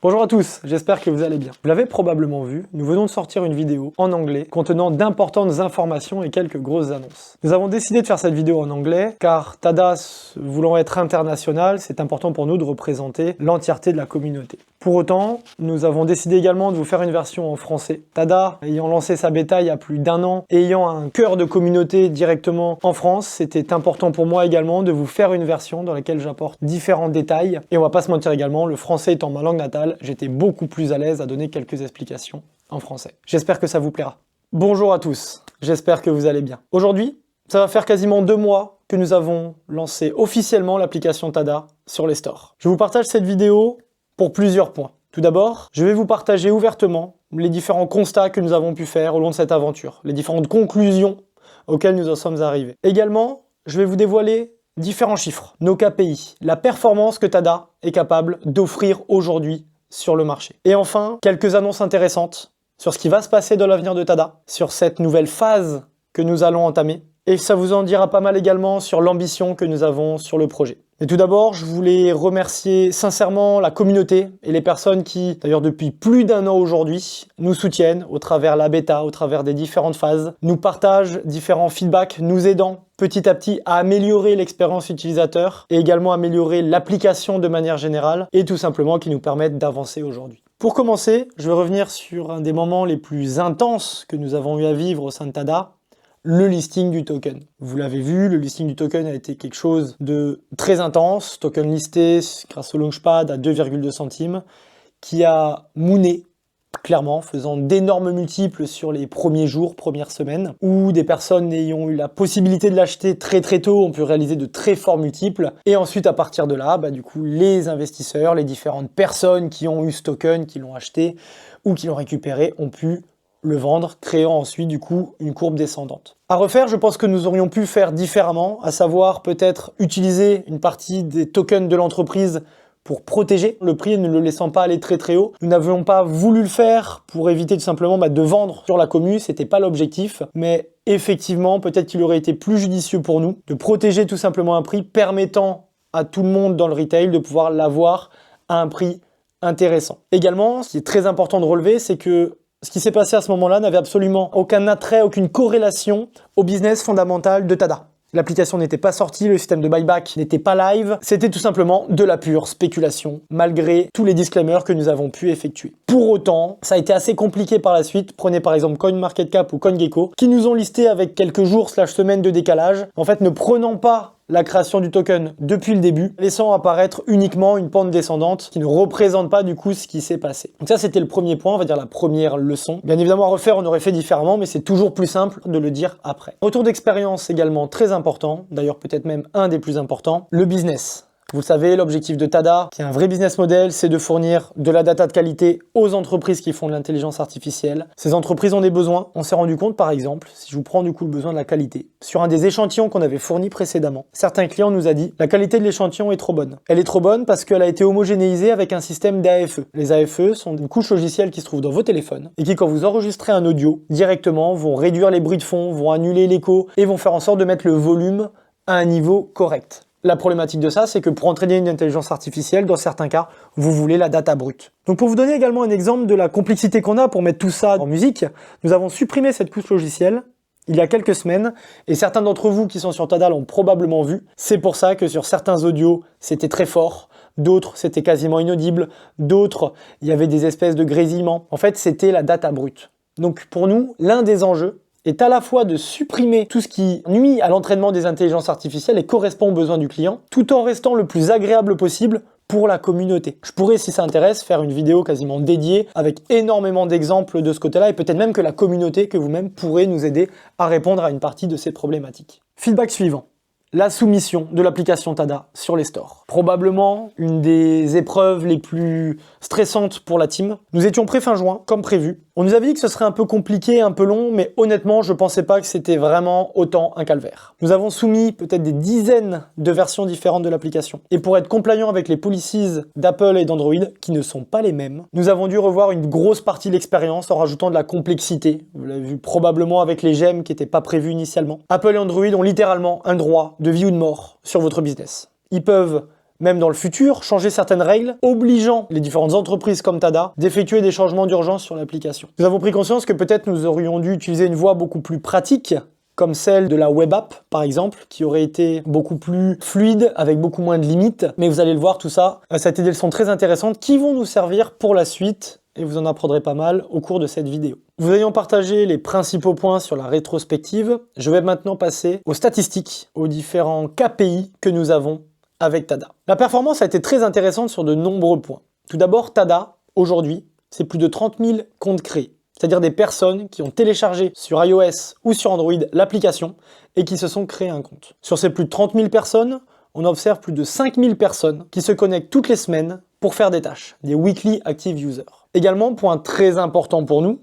Bonjour à tous, j'espère que vous allez bien. Vous l'avez probablement vu, nous venons de sortir une vidéo en anglais contenant d'importantes informations et quelques grosses annonces. Nous avons décidé de faire cette vidéo en anglais car Tada voulant être international, c'est important pour nous de représenter l'entièreté de la communauté. Pour autant, nous avons décidé également de vous faire une version en français. Tada, ayant lancé sa bêta il y a plus d'1 an, ayant un cœur de communauté directement en France, c'était important pour moi également de vous faire une version dans laquelle j'apporte différents détails. Et on va pas se mentir également, le français étant ma langue natale, j'étais beaucoup plus à l'aise à donner quelques explications en français. J'espère que ça vous plaira. Bonjour à tous, j'espère que vous allez bien. Aujourd'hui, ça va faire quasiment 2 mois que nous avons lancé officiellement l'application Tada sur les stores. Je vous partage cette vidéo pour plusieurs points. Tout d'abord, je vais vous partager ouvertement les différents constats que nous avons pu faire au long de cette aventure, les différentes conclusions auxquelles nous en sommes arrivés. Également, je vais vous dévoiler différents chiffres, nos KPI, la performance que Tada est capable d'offrir aujourd'hui sur le marché. Et enfin, quelques annonces intéressantes sur ce qui va se passer dans l'avenir de Tada, sur cette nouvelle phase que nous allons entamer. Et ça vous en dira pas mal également sur l'ambition que nous avons sur le projet. Et tout d'abord, je voulais remercier sincèrement la communauté et les personnes qui, d'ailleurs depuis plus d'1 an aujourd'hui, nous soutiennent au travers la bêta, au travers des différentes phases, nous partagent différents feedbacks, nous aidant petit à petit à améliorer l'expérience utilisateur et également améliorer l'application de manière générale et tout simplement qui nous permettent d'avancer aujourd'hui. Pour commencer, je vais revenir sur un des moments les plus intenses que nous avons eu à vivre au sein de Tada, le listing du token. Vous l'avez vu, le listing du token a été quelque chose de très intense, token listé grâce au Launchpad à 2,2 centimes, qui a mooné, clairement, faisant d'énormes multiples sur les premiers jours, premières semaines, où des personnes ayant eu la possibilité de l'acheter très tôt ont pu réaliser de très forts multiples, et ensuite à partir de là, du coup, les investisseurs, les différentes personnes qui ont eu ce token, qui l'ont acheté ou qui l'ont récupéré, ont pu le vendre, créant ensuite du coup une courbe descendante. À refaire, je pense que nous aurions pu faire différemment, à savoir peut-être utiliser une partie des tokens de l'entreprise pour protéger le prix et ne le laissant pas aller très haut. Nous n'avions pas voulu le faire pour éviter tout simplement de vendre sur la commu, c'était pas l'objectif, mais effectivement peut-être qu'il aurait été plus judicieux pour nous de protéger tout simplement un prix permettant à tout le monde dans le retail de pouvoir l'avoir à un prix intéressant. Également, ce qui est très important de relever, c'est que ce qui s'est passé à ce moment-là n'avait absolument aucun attrait, aucune corrélation au business fondamental de Tada. L'application n'était pas sortie, le système de buyback n'était pas live, c'était tout simplement de la pure spéculation, malgré tous les disclaimers que nous avons pu effectuer. Pour autant, ça a été assez compliqué par la suite. Prenez par exemple CoinMarketCap ou CoinGecko, qui nous ont listé avec quelques jours / semaines de décalage, en fait ne prenant pas la création du token depuis le début, laissant apparaître uniquement une pente descendante qui ne représente pas du coup ce qui s'est passé. Donc ça c'était le premier point, on va dire la première leçon. Bien évidemment à refaire on aurait fait différemment, mais c'est toujours plus simple de le dire après. Retour d'expérience également très important, d'ailleurs peut-être même un des plus importants, le business. Vous le savez, l'objectif de Tada, qui est un vrai business model, c'est de fournir de la data de qualité aux entreprises qui font de l'intelligence artificielle. Ces entreprises ont des besoins. On s'est rendu compte, par exemple, si je vous prends du coup le besoin de la qualité, sur un des échantillons qu'on avait fournis précédemment, certains clients nous a dit « La qualité de l'échantillon est trop bonne ». Elle est trop bonne parce qu'elle a été homogénéisée avec un système d'AFE. Les AFE sont une couche logicielle qui se trouve dans vos téléphones et qui, quand vous enregistrez un audio, directement vont réduire les bruits de fond, vont annuler l'écho et vont faire en sorte de mettre le volume à un niveau correct. La problématique de ça, c'est que pour entraîner une intelligence artificielle, dans certains cas, vous voulez la data brute. Donc pour vous donner également un exemple de la complexité qu'on a pour mettre tout ça en musique, nous avons supprimé cette couche logicielle il y a quelques semaines, et certains d'entre vous qui sont sur Tada l'ont probablement vu. C'est pour ça que sur certains audios, c'était très fort, d'autres, c'était quasiment inaudible, d'autres, il y avait des espèces de grésillements. En fait, c'était la data brute. Donc pour nous, l'un des enjeux est à la fois de supprimer tout ce qui nuit à l'entraînement des intelligences artificielles et correspond aux besoins du client, tout en restant le plus agréable possible pour la communauté. Je pourrais, si ça intéresse, faire une vidéo quasiment dédiée avec énormément d'exemples de ce côté-là et peut-être même que la communauté que vous-même pourrez nous aider à répondre à une partie de ces problématiques. Feedback suivant. La soumission de l'application Tada sur les stores. Probablement une des épreuves les plus stressantes pour la team. Nous étions prêts fin juin, comme prévu. On nous avait dit que ce serait un peu compliqué, un peu long, mais honnêtement, je pensais pas que c'était vraiment autant un calvaire. Nous avons soumis peut-être des dizaines de versions différentes de l'application. Et pour être compliant avec les policies d'Apple et d'Android, qui ne sont pas les mêmes, nous avons dû revoir une grosse partie de l'expérience en rajoutant de la complexité. Vous l'avez vu probablement avec les gemmes qui n'étaient pas prévues initialement. Apple et Android ont littéralement un droit de vie ou de mort sur votre business. Ils peuvent même dans le futur, changer certaines règles, obligeant les différentes entreprises comme Tada d'effectuer des changements d'urgence sur l'application. Nous avons pris conscience que peut-être nous aurions dû utiliser une voie beaucoup plus pratique, comme celle de la web app, par exemple, qui aurait été beaucoup plus fluide, avec beaucoup moins de limites. Mais vous allez le voir, tout ça, ça a été des leçons très intéressantes qui vont nous servir pour la suite, et vous en apprendrez pas mal au cours de cette vidéo. Vous ayant partagé les principaux points sur la rétrospective, je vais maintenant passer aux statistiques, aux différents KPI que nous avons avec Tada. La performance a été très intéressante sur de nombreux points. Tout d'abord, Tada, aujourd'hui, c'est plus de 30 000 comptes créés. C'est-à-dire des personnes qui ont téléchargé sur iOS ou sur Android l'application et qui se sont créés un compte. Sur ces plus de 30 000 personnes, on observe plus de 5 000 personnes qui se connectent toutes les semaines pour faire des tâches, des Weekly Active Users. Également, point très important pour nous,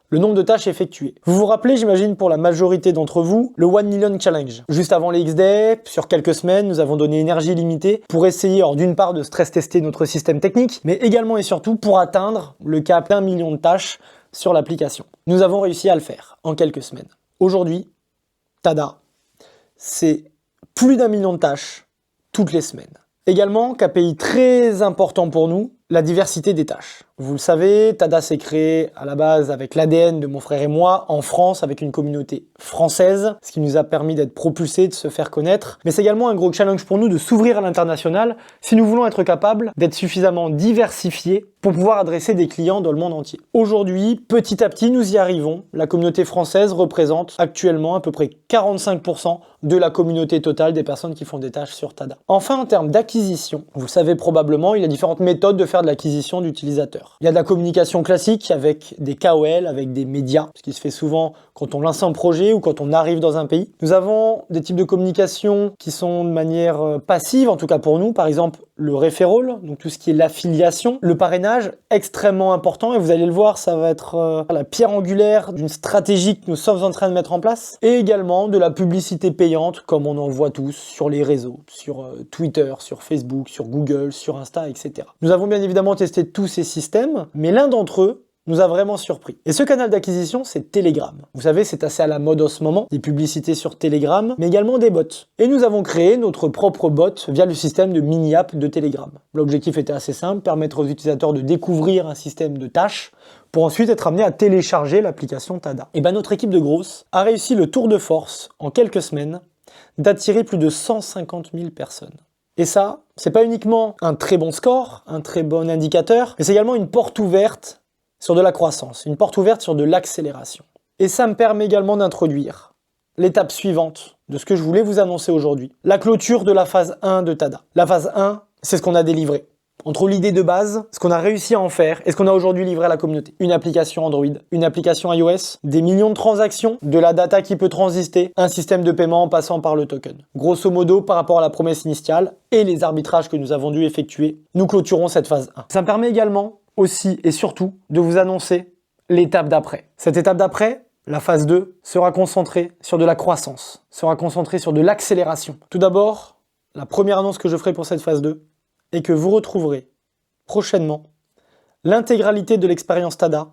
le nombre de tâches effectuées. Vous vous rappelez, j'imagine pour la majorité d'entre vous, le 1 Million Challenge. Juste avant les X-Day, sur quelques semaines, nous avons donné énergie limitée pour essayer, d'une part, de stress tester notre système technique, mais également et surtout pour atteindre le cap d'1 million de tâches sur l'application. Nous avons réussi à le faire en quelques semaines. Aujourd'hui, Tada, c'est plus d'1 million de tâches toutes les semaines. Également, KPI très important pour nous, la diversité des tâches. Vous le savez, Tada s'est créé à la base avec l'ADN de mon frère et moi, en France, avec une communauté française, ce qui nous a permis d'être propulsés, de se faire connaître. Mais c'est également un gros challenge pour nous de s'ouvrir à l'international si nous voulons être capables d'être suffisamment diversifiés pour pouvoir adresser des clients dans le monde entier. Aujourd'hui, petit à petit, nous y arrivons. La communauté française représente actuellement à peu près 45% de la communauté totale des personnes qui font des tâches sur Tada. Enfin, en termes d'acquisition, vous le savez probablement, il y a différentes méthodes de faire de l'acquisition d'utilisateurs. Il y a de la communication classique avec des KOL, avec des médias, ce qui se fait souvent quand on lance un projet ou quand on arrive dans un pays. Nous avons des types de communication qui sont de manière passive, en tout cas pour nous, par exemple le referral, donc tout ce qui est l'affiliation, le parrainage, extrêmement important, et vous allez le voir, ça va être la pierre angulaire d'une stratégie que nous sommes en train de mettre en place, et également de la publicité payante, comme on en voit tous sur les réseaux, sur Twitter, sur Facebook, sur Google, sur Insta, etc. Nous avons bien évidemment testé tous ces systèmes, mais l'un d'entre eux nous a vraiment surpris. Et ce canal d'acquisition, c'est Telegram. Vous savez, c'est assez à la mode en ce moment, des publicités sur Telegram, mais également des bots. Et nous avons créé notre propre bot via le système de mini-app de Telegram. L'objectif était assez simple, permettre aux utilisateurs de découvrir un système de tâches pour ensuite être amené à télécharger l'application Tada. Et bien notre équipe de grosses a réussi le tour de force, en quelques semaines, d'attirer plus de 150 000 personnes. Et ça, c'est pas uniquement un très bon score, un très bon indicateur, mais c'est également une porte ouverte sur de la croissance, une porte ouverte sur de l'accélération. Et ça me permet également d'introduire l'étape suivante de ce que je voulais vous annoncer aujourd'hui, la clôture de la phase 1 de Tada. La phase 1, c'est ce qu'on a délivré. Entre l'idée de base, ce qu'on a réussi à en faire et ce qu'on a aujourd'hui livré à la communauté. Une application Android, une application iOS, des millions de transactions, de la data qui peut transister, un système de paiement en passant par le token. Grosso modo, par rapport à la promesse initiale et les arbitrages que nous avons dû effectuer, nous clôturons cette phase 1. Ça me permet également aussi et surtout de vous annoncer l'étape d'après. Cette étape d'après, la phase 2, sera concentrée sur de la croissance, sera concentrée sur de l'accélération. Tout d'abord, la première annonce que je ferai pour cette phase 2 est que vous retrouverez prochainement l'intégralité de l'expérience Tada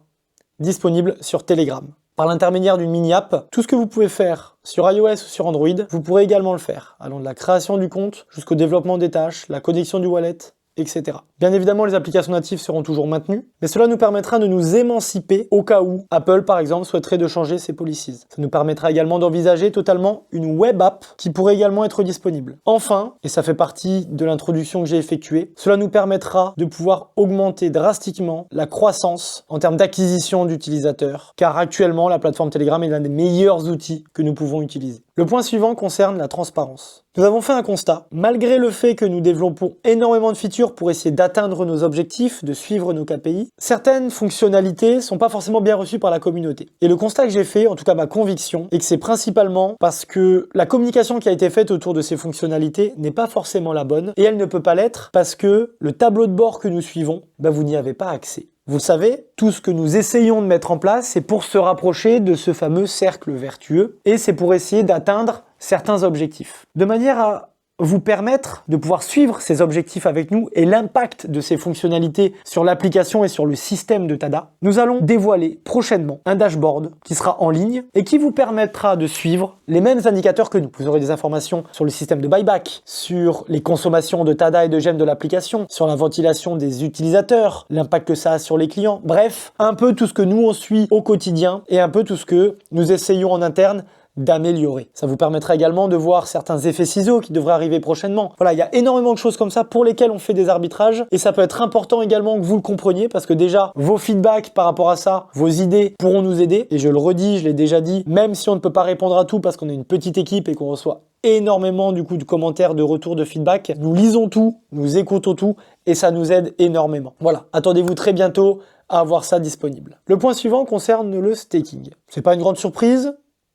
disponible sur Telegram. Par l'intermédiaire d'une mini-app, tout ce que vous pouvez faire sur iOS ou sur Android, vous pourrez également le faire, allant de la création du compte jusqu'au développement des tâches, la connexion du wallet, etc. Bien évidemment, les applications natives seront toujours maintenues, mais cela nous permettra de nous émanciper au cas où Apple, par exemple, souhaiterait de changer ses policies. Ça nous permettra également d'envisager totalement une web app qui pourrait également être disponible. Enfin, et ça fait partie de l'introduction que j'ai effectuée, cela nous permettra de pouvoir augmenter drastiquement la croissance en termes d'acquisition d'utilisateurs, car actuellement, la plateforme Telegram est l'un des meilleurs outils que nous pouvons utiliser. Le point suivant concerne la transparence. Nous avons fait un constat. Malgré le fait que nous développons énormément de features pour essayer d'atteindre nos objectifs, de suivre nos KPI, certaines fonctionnalités sont pas forcément bien reçues par la communauté. Et le constat que j'ai fait, en tout cas ma conviction, est que c'est principalement parce que la communication qui a été faite autour de ces fonctionnalités n'est pas forcément la bonne, et elle ne peut pas l'être parce que le tableau de bord que nous suivons, vous n'y avez pas accès. Vous le savez, tout ce que nous essayons de mettre en place, c'est pour se rapprocher de ce fameux cercle vertueux, et c'est pour essayer d'atteindre certains objectifs. De manière à vous permettre de pouvoir suivre ces objectifs avec nous et l'impact de ces fonctionnalités sur l'application et sur le système de Tada, nous allons dévoiler prochainement un dashboard qui sera en ligne et qui vous permettra de suivre les mêmes indicateurs que nous. Vous aurez des informations sur le système de buyback, sur les consommations de Tada et de gemmes de l'application, sur la ventilation des utilisateurs, l'impact que ça a sur les clients, bref, un peu tout ce que nous on suit au quotidien et un peu tout ce que nous essayons en interne d'améliorer. Ça vous permettra également de voir certains effets ciseaux qui devraient arriver prochainement. Voilà, il y a énormément de choses comme ça pour lesquelles on fait des arbitrages et ça peut être important également que vous le compreniez parce que déjà, vos feedbacks par rapport à ça, vos idées pourront nous aider et je le redis, je l'ai déjà dit, même si on ne peut pas répondre à tout parce qu'on est une petite équipe et qu'on reçoit énormément du coup de commentaires, de retours, de feedback, nous lisons tout, nous écoutons tout et ça nous aide énormément. Voilà, attendez-vous très bientôt à avoir ça disponible. Le point suivant concerne le staking. C'est pas une grande surprise.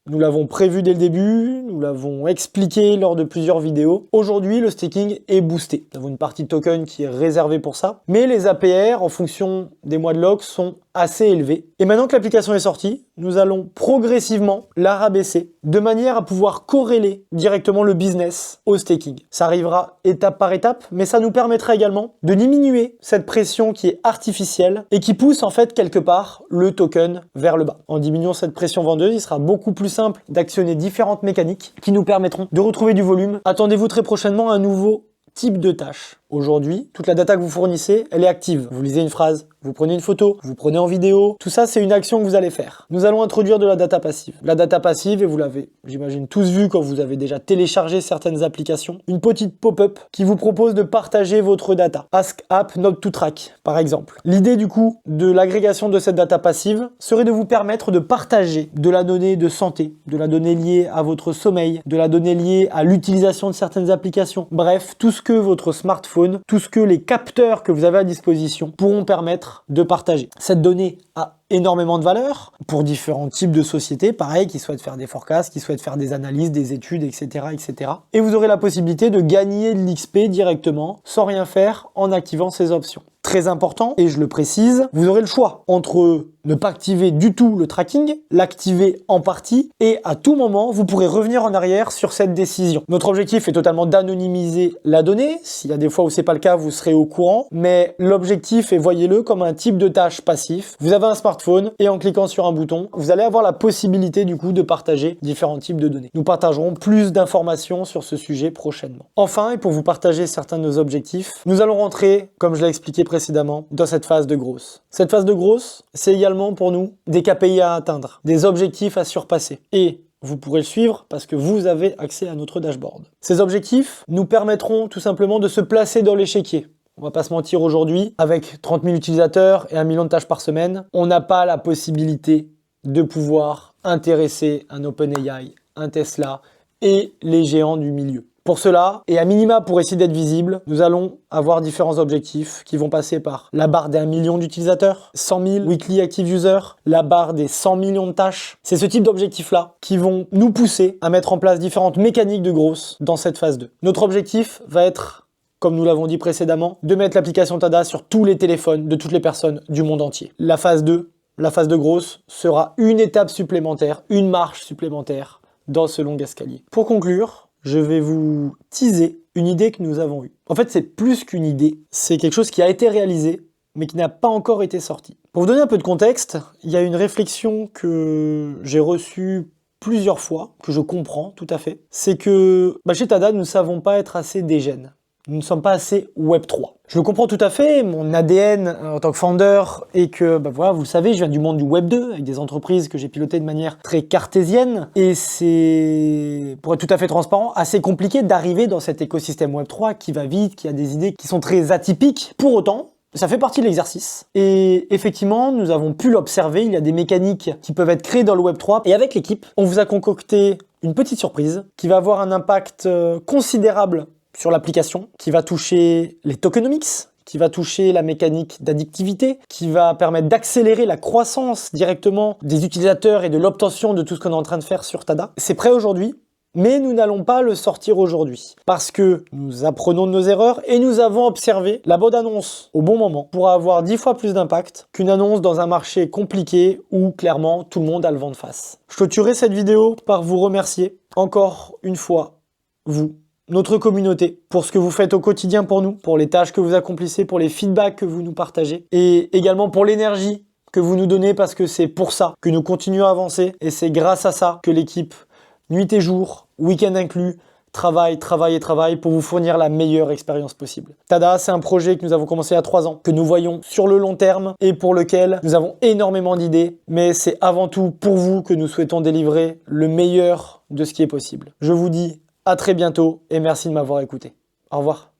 Nous l'avons prévu dès le début, nous l'avons expliqué lors de plusieurs vidéos. Aujourd'hui, le staking est boosté. Nous avons une partie de token qui est réservée pour ça. Mais les APR, en fonction des mois de lock, sont assez élevés. Et maintenant que l'application est sortie, nous allons progressivement la rabaisser de manière à pouvoir corréler directement le business au staking. Ça arrivera étape par étape, mais ça nous permettra également de diminuer cette pression qui est artificielle et qui pousse en fait quelque part le token vers le bas. En diminuant cette pression vendeuse, il sera beaucoup plus simple d'actionner différentes mécaniques qui nous permettront de retrouver du volume. Attendez-vous très prochainement un nouveau type de tâche. Aujourd'hui, toute la data que vous fournissez, elle est active. Vous lisez une phrase, vous prenez une photo, vous prenez en vidéo. Tout ça, c'est une action que vous allez faire. Nous allons introduire de la data passive. La data passive, et vous l'avez, j'imagine, tous vu quand vous avez déjà téléchargé certaines applications, une petite pop-up qui vous propose de partager votre data. Ask App Not to Track, par exemple. L'idée, du coup, de l'agrégation de cette data passive serait de vous permettre de partager de la donnée de santé, de la donnée liée à votre sommeil, de la donnée liée à l'utilisation de certaines applications. Bref, tout ce que votre smartphone, tout ce que les capteurs que vous avez à disposition pourront permettre de partager. Cette donnée a énormément de valeur pour différents types de sociétés, pareil, qui souhaitent faire des forecasts, qui souhaitent faire des analyses, des études, etc., etc. Et vous aurez la possibilité de gagner de l'XP directement, sans rien faire, en activant ces options. Très important, et je le précise, vous aurez le choix entre ne pas activer du tout le tracking, l'activer en partie, et à tout moment, vous pourrez revenir en arrière sur cette décision. Notre objectif est totalement d'anonymiser la donnée. S'il y a des fois où c'est pas le cas, vous serez au courant, mais l'objectif est, voyez-le, comme un type de tâche passif. Vous avez un smartphone, et en cliquant sur un bouton, vous allez avoir la possibilité, du coup, de partager différents types de données. Nous partagerons plus d'informations sur ce sujet prochainement. Enfin, et pour vous partager certains de nos objectifs, nous allons rentrer, comme je l'ai expliqué précédemment, dans cette phase de grosse. Cette phase de grosse, c'est également pour nous des KPI à atteindre, des objectifs à surpasser. Et vous pourrez le suivre parce que vous avez accès à notre dashboard. Ces objectifs nous permettront tout simplement de se placer dans l'échiquier. On va pas se mentir aujourd'hui, avec 30 000 utilisateurs et 1 million de tâches par semaine, on n'a pas la possibilité de pouvoir intéresser un OpenAI, un Tesla et les géants du milieu. Pour cela, et à minima pour essayer d'être visible, nous allons avoir différents objectifs qui vont passer par la barre des 1 million d'utilisateurs, 100 000 weekly active users, la barre des 100 millions de tâches. C'est ce type d'objectifs-là qui vont nous pousser à mettre en place différentes mécaniques de growth dans cette phase 2. Notre objectif va être, comme nous l'avons dit précédemment, de mettre l'application Tada sur tous les téléphones de toutes les personnes du monde entier. La phase 2, la phase de growth, sera une étape supplémentaire, une marche supplémentaire dans ce long escalier. Pour conclure, je vais vous teaser une idée que nous avons eue. En fait, c'est plus qu'une idée, c'est quelque chose qui a été réalisé, mais qui n'a pas encore été sorti. Pour vous donner un peu de contexte, il y a une réflexion que j'ai reçue plusieurs fois, que je comprends tout à fait, c'est que chez Tada, nous ne savons pas être assez dégènes. Nous ne sommes pas assez Web3. Je le comprends tout à fait, mon ADN en tant que founder est que, voilà, vous le savez, je viens du monde du Web2, avec des entreprises que j'ai pilotées de manière très cartésienne, et c'est, pour être tout à fait transparent, assez compliqué d'arriver dans cet écosystème Web3 qui va vite, qui a des idées qui sont très atypiques. Pour autant, ça fait partie de l'exercice. Et effectivement, nous avons pu l'observer, il y a des mécaniques qui peuvent être créées dans le Web3, et avec l'équipe, on vous a concocté une petite surprise qui va avoir un impact considérable sur l'application, qui va toucher les tokenomics, qui va toucher la mécanique d'addictivité, qui va permettre d'accélérer la croissance directement des utilisateurs et de l'obtention de tout ce qu'on est en train de faire sur Tada. C'est prêt aujourd'hui, mais nous n'allons pas le sortir aujourd'hui, parce que nous apprenons de nos erreurs et nous avons observé la bonne annonce au bon moment pour avoir 10 fois plus d'impact qu'une annonce dans un marché compliqué où clairement tout le monde a le vent de face. Je clôturerai cette vidéo par vous remercier encore une fois, vous, notre communauté, pour ce que vous faites au quotidien pour nous, pour les tâches que vous accomplissez, pour les feedbacks que vous nous partagez, et également pour l'énergie que vous nous donnez, parce que c'est pour ça que nous continuons à avancer, et c'est grâce à ça que l'équipe, nuit et jour, week-end inclus, travaille pour vous fournir la meilleure expérience possible. Tada, c'est un projet que nous avons commencé il y a 3 ans, que nous voyons sur le long terme et pour lequel nous avons énormément d'idées, mais c'est avant tout pour vous que nous souhaitons délivrer le meilleur de ce qui est possible. Je vous dis à très bientôt et merci de m'avoir écouté. Au revoir.